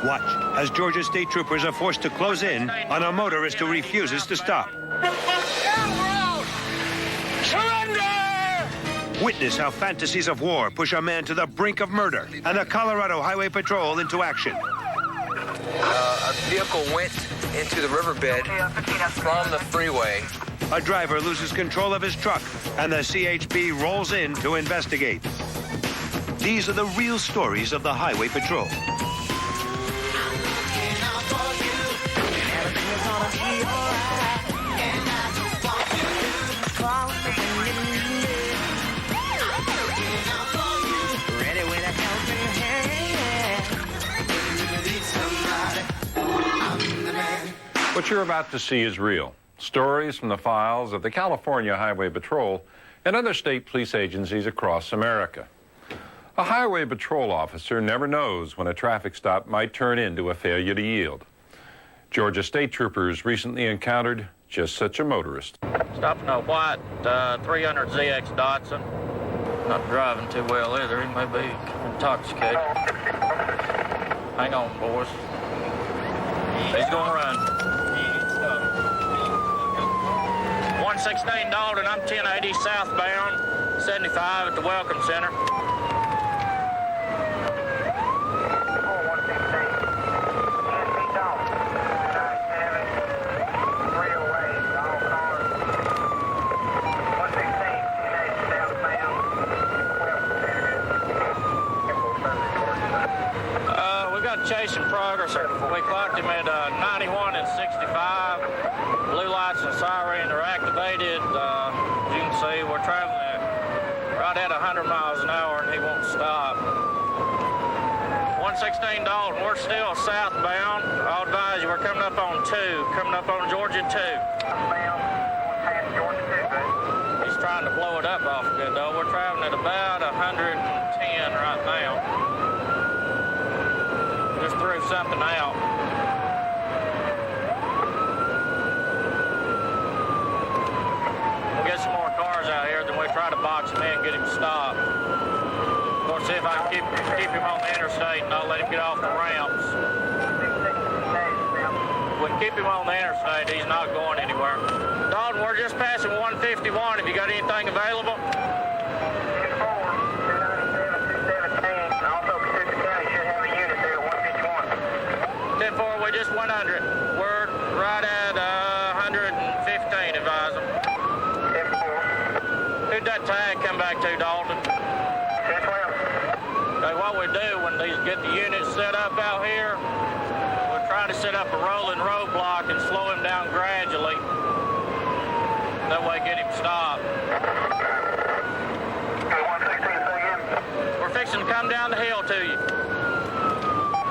Watch as Georgia state troopers are forced to close in on a motorist who refuses to stop. Surrender! Witness how fantasies of war push a man to the brink of murder and the Colorado Highway Patrol into action. A vehicle went into the riverbed from the freeway. A driver loses control of his truck, and the CHP rolls in to investigate. These are the real stories of the Highway Patrol. What you're about to see is real. Stories from the files of the California Highway Patrol and other state police agencies across America. A highway patrol officer never knows when a traffic stop might turn into a failure to yield. Georgia state troopers recently encountered just such a motorist. Stopping a white 300ZX Datsun. Not driving too well either. He may be intoxicated. Hang on, boys. He's gonna run. 116 Dalton, I'm 1080 southbound, 75 at the Welcome Center. We got chase in progress. We clocked him at 91 and 65. Blue lights and siren are activated. As you can see, we're traveling right at 100 miles an hour, and he won't stop. 116 Dalton, we're still southbound. I'll advise you, we're coming up on 2, coming up on Georgia 2. He's trying to blow it up off good, though. We're traveling at about 110 right now. Just threw something out. We'll get some more cars out here, then we try to box him in and get him stopped. Of course, see if I can keep him on the interstate and not let him get off the ramps. If we can keep him on the interstate, he's not going anywhere. Dalton, we're just passing 151. Have you got anything available? 10-4, we just 100. We're right at 115, advise them. 10-4. Who'd that tag come back to, Dalton? 10-12. Okay, what we do when these get the units set up out here, we're trying to set up a rolling roadblock and slow him down gradually. That way get him stopped. Okay, 116, say again. We're fixing to come down the hill to you.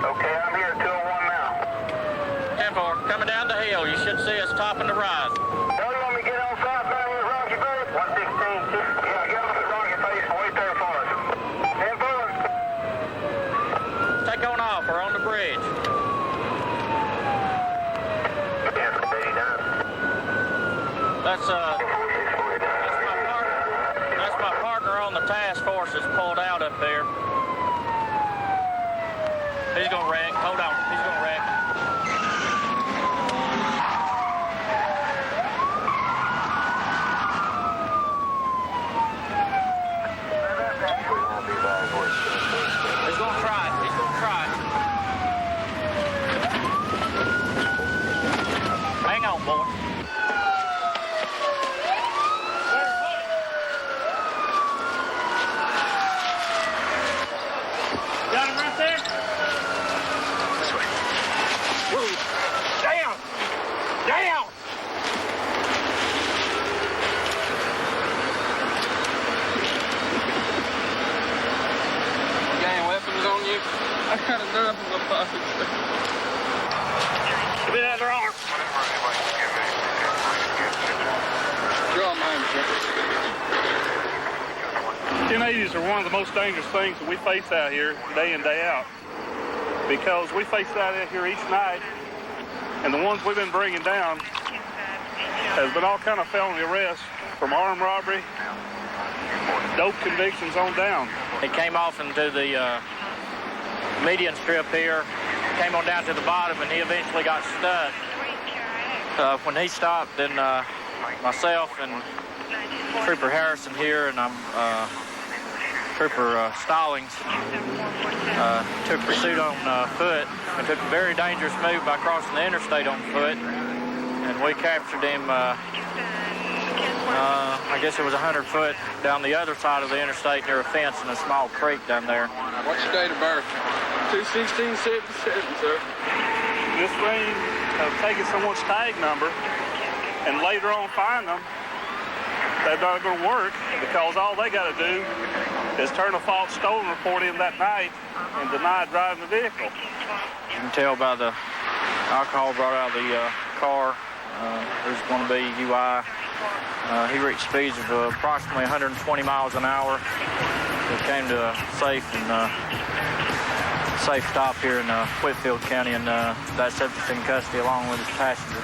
Okay, I'm here at 201 now. 10-4, coming down the hill. You should see us topping the rise. No, you want me to get on southbound with Rocky Bay? 116, yeah, get off the Rocky Face and wait there for us. 10-4. Take on off. We're on the bridge. Yeah, 89. That's my partner on the task force that's pulled out up there. He's gonna wreck. Hold on. He's gonna wreck. He's gonna try it. He's gonna try it. Hang on, boy. Got him right there? Whoa. Down! Down! You got any weapons on you? I got a knife in my pocket. Give me that other arm. Draw mine, sir. 1080s are one of the most dangerous things that we face out here day in, day out. Because we face that out here each night, and the ones we've been bringing down has been all kind of felony arrests from armed robbery, dope convictions on down. He came off into the median strip here, came on down to the bottom, and he eventually got stuck. When he stopped, then myself and Trooper Harrison here and Trooper Stallings took pursuit on foot and took a very dangerous move by crossing the interstate on foot, and we captured him. I guess it was 100 foot down the other side of the interstate near a fence in a small creek down there. What's your date of birth? 2/16/77, sir. This thing of taking someone's tag number and later on find them, they're not going to work because all they got to do is turn a false stolen report in that night and deny driving the vehicle. You can tell by the alcohol brought out of the car. There's going to be UI. He reached speeds of approximately 120 miles an hour. We came to a safe stop here in Whitfield County, and that subject's in custody along with his passenger.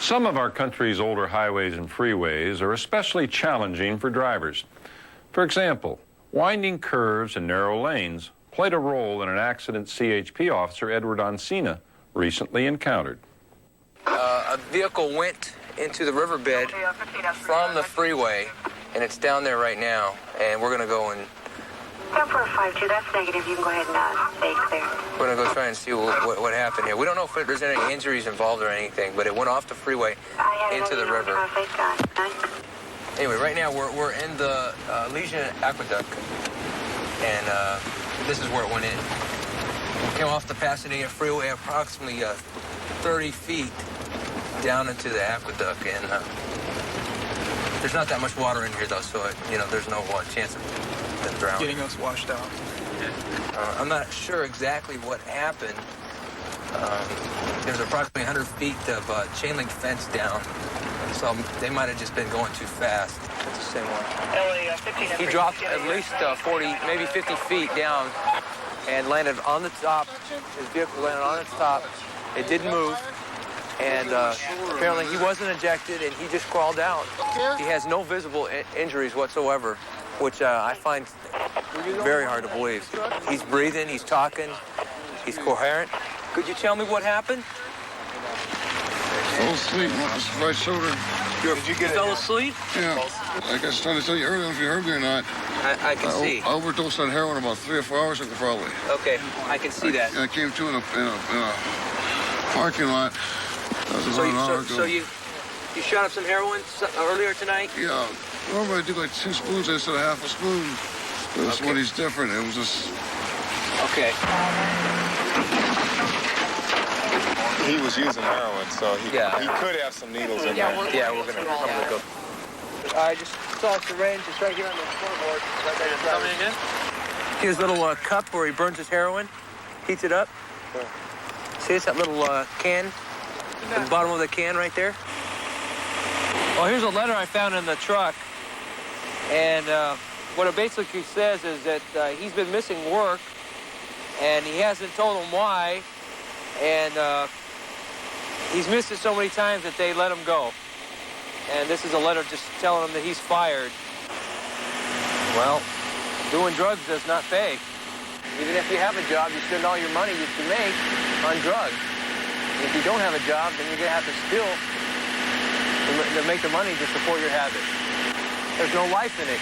Some of our country's older highways and freeways are especially challenging for drivers. For example, winding curves and narrow lanes played a role in an accident CHP officer Edward Oncina recently encountered. A vehicle went into the riverbed from the freeway, and it's down there right now, and we're going to go and... 10-452, that's negative. You can go ahead and stay clear. We're going to go try and see what happened here. We don't know if there's any injuries involved or anything, but it went off the freeway into the river. Anyway, right now we're in the Legion Aqueduct, and this is where it went in. We came off the Pasadena Freeway approximately 30 feet down into the aqueduct, and there's not that much water in here, though, so there's no chance of them drowning. Getting us washed out. I'm not sure exactly what happened. There's approximately 100 feet of chain link fence down, so they might have just been going too fast. That's the same one. He dropped at least 40, maybe 50 feet down and landed on the top. His vehicle landed on its top. It didn't move. And apparently he wasn't ejected, and he just crawled out. He has no visible injuries whatsoever, which I find very hard to believe. He's breathing, he's talking, he's coherent. Could you tell me what happened? Fell asleep on his right shoulder. Did you fell asleep? Yeah. Like I was trying to tell you earlier, if you heard me or not. I can see. I overdosed on heroin about 3 or 4 hours ago, probably. Okay, I can see that. I came to in a parking lot. So you shot up some heroin earlier tonight? Yeah. Normally I do like 2 spoons instead of half a spoon. But this one he's different. It was just... Okay. He was using heroin, so he could have some needles in there. Yeah, we're gonna go. I just saw a syringe. It's right here on the floorboard. Tell me again? His little cup where he burns his heroin, heats it up. See, it's that little can? At the bottom of the can right there. Well, here's a letter I found in the truck. And what it basically says is that he's been missing work, and he hasn't told them why. And he's missed it so many times that they let him go. And this is a letter just telling him that he's fired. Well, doing drugs does not pay. Even if you have a job, you spend all your money that you make on drugs. If you don't have a job, then you're going to have to steal to make the money to support your habit. There's no life in it.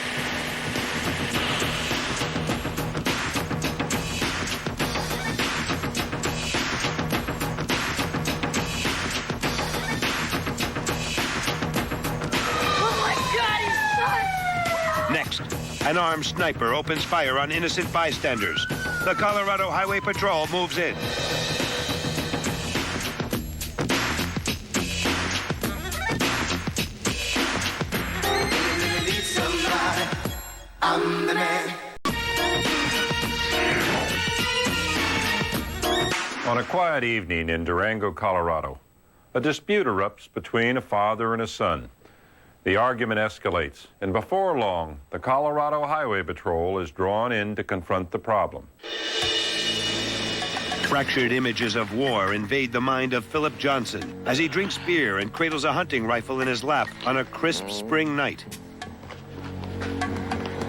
Oh, my God, he's Next, an armed sniper opens fire on innocent bystanders. The Colorado Highway Patrol moves in. I'm the man. On a quiet evening in Durango, Colorado, a dispute erupts between a father and a son. The argument escalates, and before long, the Colorado Highway Patrol is drawn in to confront the problem. Fractured images of war invade the mind of Philip Johnson as he drinks beer and cradles a hunting rifle in his lap on a crisp spring night.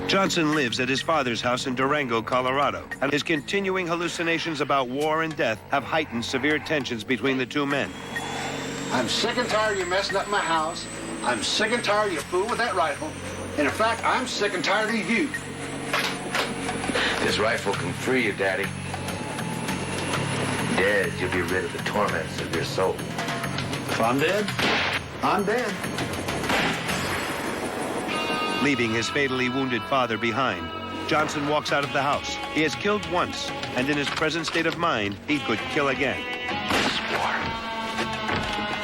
Johnson lives at his father's house in Durango, Colorado, and his continuing hallucinations about war and death have heightened severe tensions between the two men. I'm sick and tired of you messing up my house. I'm sick and tired of you fooling with that rifle. And in fact, I'm sick and tired of you. This rifle can free you, Daddy. Dead, you'll be rid of the torments of your soul. If I'm dead, I'm dead. Leaving his fatally wounded father behind, Johnson walks out of the house. He has killed once, and in his present state of mind, he could kill again.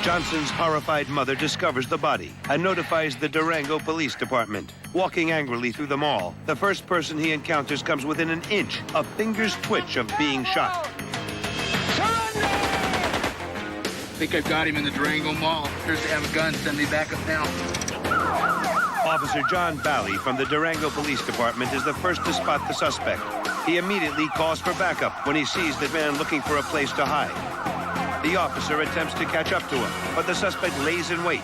Johnson's horrified mother discovers the body and notifies the Durango Police Department. Walking angrily through the mall, the first person he encounters comes within an inch, a finger's twitch of being shot. I think I've got him in the Durango Mall. Appears to have a gun. Send me back up now. Officer John Bally from the Durango Police Department is the first to spot the suspect. He immediately calls for backup when he sees the man looking for a place to hide. The officer attempts to catch up to him, but the suspect lays in wait.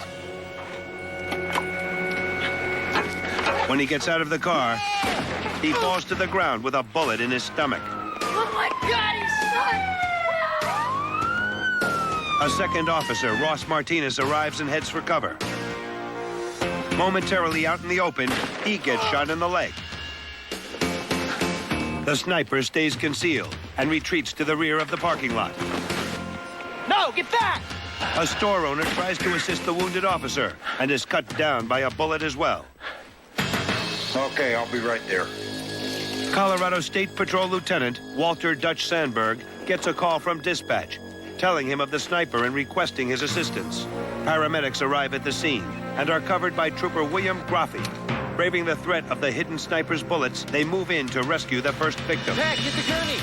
When he gets out of the car, he falls to the ground with a bullet in his stomach. Oh my God, he's shot! A second officer, Ross Martinez, arrives and heads for cover. Momentarily out in the open, he gets shot in the leg. The sniper stays concealed and retreats to the rear of the parking lot. No, get back! A store owner tries to assist the wounded officer and is cut down by a bullet as well. Okay, I'll be right there. Colorado State Patrol Lieutenant Walter Dutch Sandberg gets a call from dispatch, telling him of the sniper and requesting his assistance. Paramedics arrive at the scene and are covered by Trooper William Graffi. Braving the threat of the hidden sniper's bullets, they move in to rescue the first victim. Pat, get the gurney!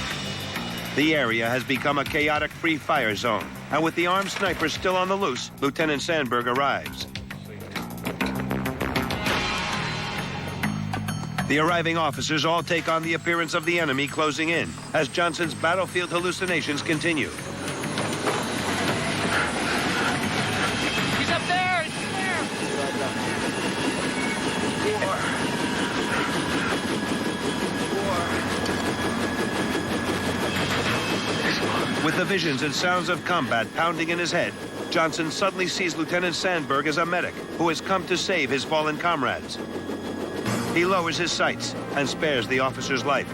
The area has become a chaotic free fire zone, and with the armed sniper still on the loose, Lieutenant Sandberg arrives. The arriving officers all take on the appearance of the enemy closing in, as Johnson's battlefield hallucinations continue. He's up there! He's up there! With the visions and sounds of combat pounding in his head, Johnson suddenly sees Lieutenant Sandberg as a medic who has come to save his fallen comrades. He lowers his sights and spares the officer's life.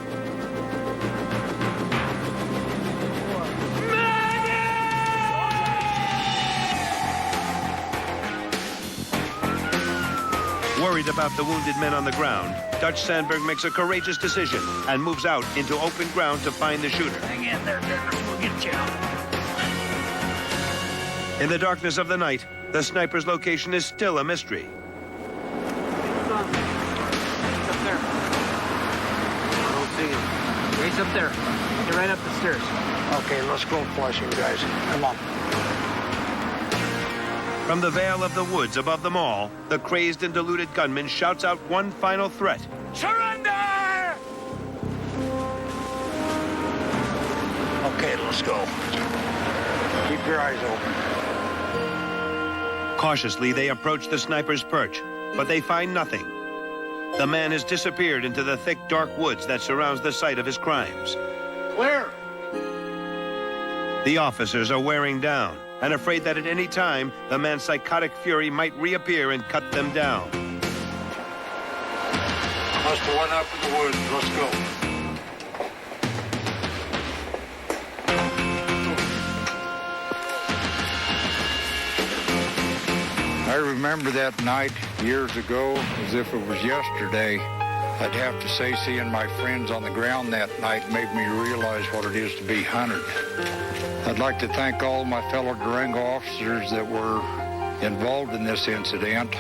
Worried about the wounded men on the ground, Dutch Sandberg makes a courageous decision and moves out into open ground to find the shooter. Hang in there, Denver. We'll get you out. In the darkness of the night, the sniper's location is still a mystery. Race up there. Get right up the stairs. Okay, let's go flush him, guys. Come on. From the veil of the woods above the mall, the crazed and deluded gunman shouts out one final threat. Surrender! Okay, let's go. Keep your eyes open. Cautiously, they approach the sniper's perch, but they find nothing. The man has disappeared into the thick, dark woods that surrounds the site of his crimes. Clear! The officers are wearing down and afraid that at any time, the man's psychotic fury might reappear and cut them down. Must have went up in the woods. Let's go. I remember that night years ago as if it was yesterday. I'd have to say seeing my friends on the ground that night made me realize what it is to be hunted. I'd like to thank all my fellow Durango officers that were involved in this incident.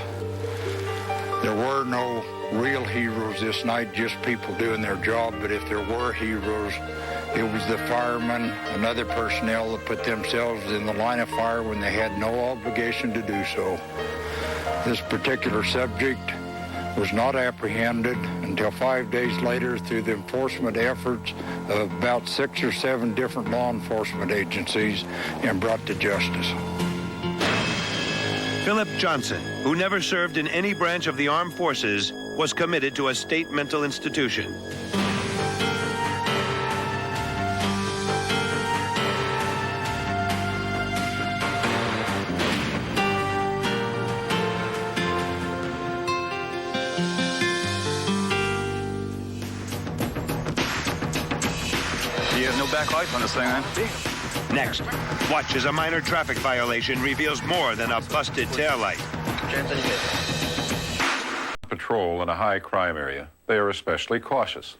There were no real heroes this night, just people doing their job, but if there were heroes, it was the firemen and other personnel that put themselves in the line of fire when they had no obligation to do so. This particular subject was not apprehended until 5 days later through the enforcement efforts of about 6 or 7 different law enforcement agencies and brought to justice. Philip Johnson, who never served in any branch of the armed forces, was committed to a state mental institution. You have no back lights on this thing, man. Next, watch as a minor traffic violation reveals more than a busted taillight. Patrol in a high crime area, they are especially cautious,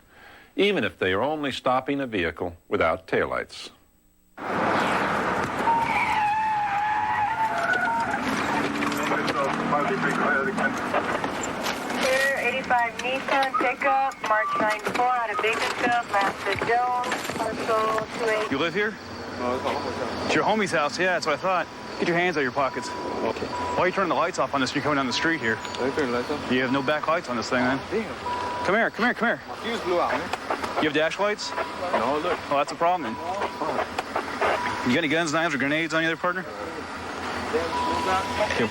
even if they are only stopping a vehicle without taillights. Here, 85 Nissan pickup, March 94 out of Bakersfield, Master Jones, parcel 28. You live here? It's your homie's house, yeah, that's what I thought. Get your hands out of your pockets. Okay. Why are you turning the lights off on this? You're coming down the street here. Are you turning the lights off? You have no back lights on this thing, man. Damn. Come here, come here, come here. My fuse blew out, man. You have dash lights? No, look. Oh, that's a problem, then. You got any guns, knives, or grenades on you there, partner? Okay.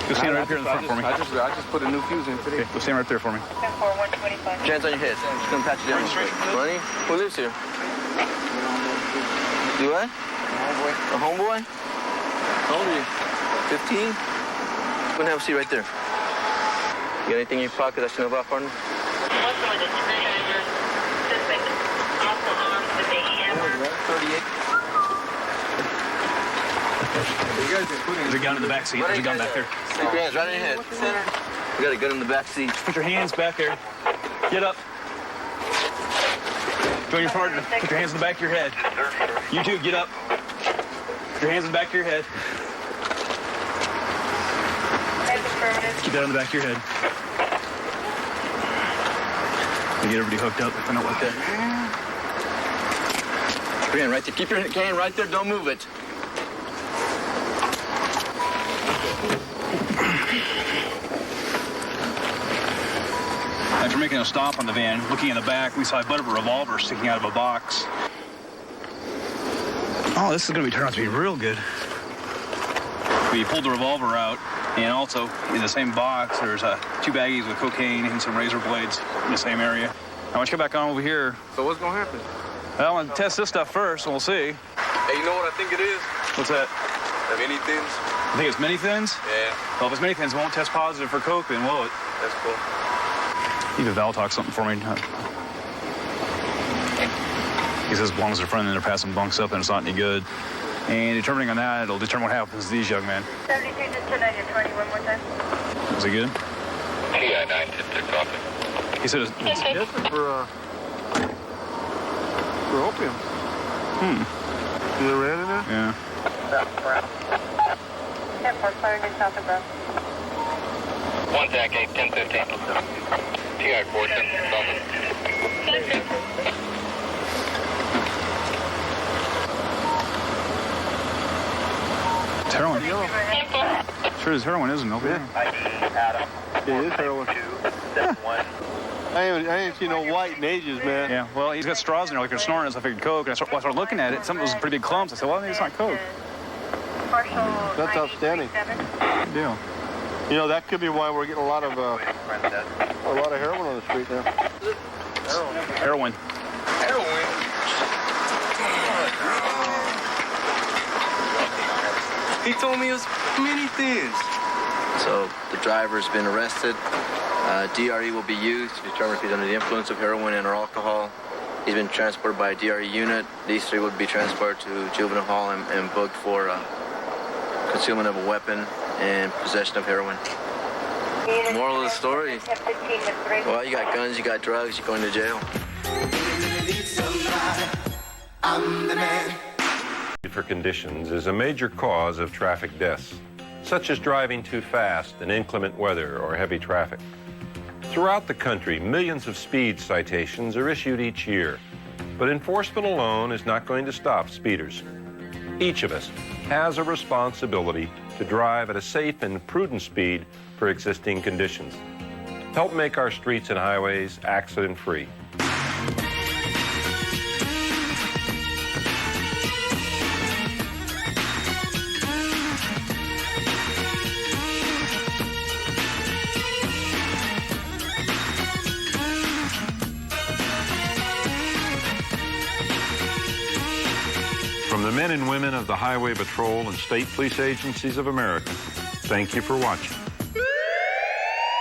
Go stand right here in the front for me. I just put a new fuse in today. Okay, go stand right there for me. 125. Hands on your head. Just gonna pat you down. Money? Who lives here? You what? A homeboy? How old are you? 15? Go and have a seat right there. You got anything in your pocket I should know about, partner? Also with a treasure suspect, also armed with a hammer. 38. There's a gun in the back seat. There's a gun back there. Stick your hands right in your head. Center. We got a gun in the back seat. Put your hands back there. Get up. Join your partner. Put your hands in the back of your head. You two, get up. Put your hands in the back of your head. Keep that on the back of your head. And get everybody hooked up. I know what that. Keep your hand right there. Keep your hand right there. Don't move it. After making a stop on the van, looking in the back, we saw a butt of a revolver sticking out of a box. Oh, this is going to turn out to be real good. We pulled the revolver out, and also in the same box, there's 2 baggies with cocaine and some razor blades in the same area. Now, let's go back on over here. So what's gonna happen? Well, I'm gonna test this stuff first, and we'll see. Hey, you know what I think it is? What's that? The mini thins. I think it's mini thins? Yeah. Well, if it's mini thins, it won't test positive for coke, then will it? That's cool. You can Val talk something for me. He says as long as they're friendly, they're passing bunks up and it's not any good. And determining on that, it'll determine what happens to these young men. 72 to 220, one more time. Is it good? TI 9 to copy. He said it's This is for opium. You ever ran in there? Yeah. Airport, fire near south of Brown. 1 TAC 8, 1015. TI 4, 10, It's heroin. Sure is heroin, isn't it? Yeah. It is heroin. I ain't seen no white in ages, man. Yeah, well, he's got straws in there like they're snoring, so I figured coke. And I started looking at it. Something was pretty big clumps. I said, well, maybe it's not coke. That's outstanding. Good deal. You know, that could be why we're getting a lot of heroin on the street now. Heroin. He told me it was many things. So the driver's been arrested. DRE will be used to determine if he's under the influence of heroin and or alcohol. He's been transported by a DRE unit. These 3 would be transported to juvenile hall and booked for concealment of a weapon and possession of heroin. Moral of the story, well, you got guns, you got drugs, you're going to jail. For conditions is a major cause of traffic deaths, such as driving too fast in inclement weather or heavy traffic. Throughout the country, millions of speed citations are issued each year, but enforcement alone is not going to stop speeders. Each of us has a responsibility to drive at a safe and prudent speed for existing conditions. Help make our streets and highways accident-free. the men and women of the Highway Patrol and state police agencies of America, thank you for watching.